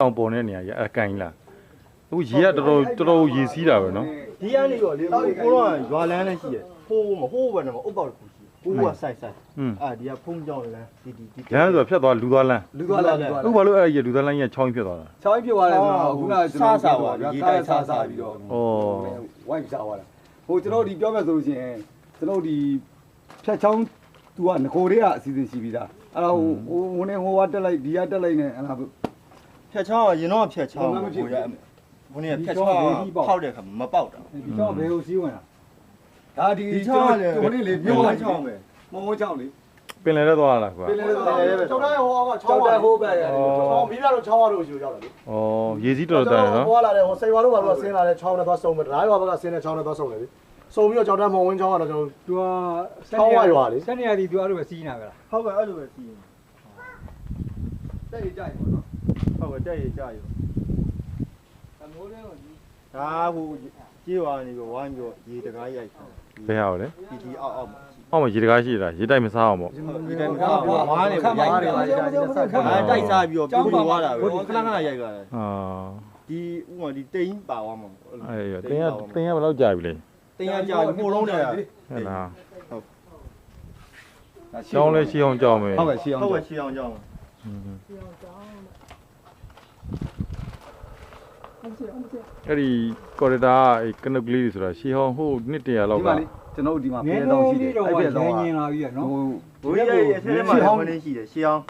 တောင်ပေါ်တဲ့နေရာကြီးအကင်လားအခုရေကတော်ရေစီးတာပဲနော်ဒီကနေတော့လေကိုတော့ရွာလန်းလည်းရှိတယ်ဟိုးပဲနော်အုပ်ပေါက်တစ်ခုရှိကိုကဆိုင်ဒီကဖုံးကြောင်းလန်းဒီလမ်းဆိုဖြတ်သွားလူသွားလမ်းအခုဘာလို့အဲ့ဒီလူသွားလမ်းကြီးချောင်းဖြစ်သွားတာချောင်းဖြစ်သွားတယ်ဆိုတော့ခုနကကျွန်တော်စားပါရေတိုက်စားပြီးတော့ဝိုက်စားသွားတာဟိုကျွန်တော်ဒီပြောမယ်ဆိုလို့ရှိရင်ကျွန်တော်ဒီဖြတ်ချောင်းသူကငကိုတွေကအစီအစဉ်ရှိပြီးသားအဲ့တော့ဟိုနေဟိုကတက်လိုက်ဒီကတက်လိုက်နေအဲ့ဒါဖြတ်ချောင်းရင်တော့ဖြတ်ချောင်းကိုရဘုန်းကြီးဖြတ်ချောင်းဖောက်တဲ့ခါမပေါက်တာဒီချောင်းဘယ်ကိုစီးဝင်တာဒါဒီချောင်းကိုနေလေမြို့ချောင်းပဲမောချောင်းလေပင်လယ်ထဲသွားလာကွာပင်လယ်ထဲသွားတယ်ကျောင်းတိုင်းဟိုကချောင်းဟိုးပဲချောင်းမီးပြတော့ချောင်းရတော့ရှိလို့ရောက်တယ်လေဩရေစီးတော်တယ်နော်ဟိုလာတယ်ဟိုစိန်ဝါတို့ဘာလို့ဆင်းလာတဲ့ချောင်းနဲ့သွားစုံမယ်ဒရာရွာဘက်ကဆင်းတဲ့ချောင်းနဲ့သွားစုံတယ်လေစုံပြီးတော့ကျောင်းတိုင်းမောင်ဝင်းချောင်းကတော့ကျွန်တော်သူကချောင်းဝရွာလေဆက်နေရသည်သူအဲ့လိုပဲစီးနေတာပဲလားဟုတ်ကဲ့အဲ့လိုပဲစီးနေတက်ရကြရပေါ့နော်ဟုတ်ကဲ့တက်ရကြရအမိုးလေးကိုဒါဟိုကြေးဝါနေပြီးဝိုင်းပြီးရေတကားရိုက်ဘယ်ဟာလဲဒီအောက်မှာအောက်မှာရေတကားရှိတာရေတိုက်မစားအောင်ပေါ့ရေတိုက်မစားဘူးဝါးနေရိုက်တိုက်စားပြီးတော့ပြိုသွားတာပဲခဏခဏရိုက်ကြတယ်ဒီဥမာဒီတိန်းပါသွားမှာအေးတင်းကဘယ်လောက်ကြာပြီလဲတင်းကကြာပြီပို့လုံးနေတာဟဲ့လားဟုတ်ရှောင်းလဲရှေးအောင်ကြောက်မယ်ဟုတ်ကဲ့ရှေးအောင်ကြောက်မယ်အဲ့ဒီကော်ရီတာအဲ့ကနုတ်ကလေးဆိုတာရှေးဟောင်းဟိုနှစ်တရာလောက်ကကျွန်တော်တို့ဒီမှာဖဲတောင်းရှိတယ်အဲ့ဖဲတောင်းကဟိုဘိုးရဲ့အထဲမှာလည်းရှိတယ်ရှေးအောင်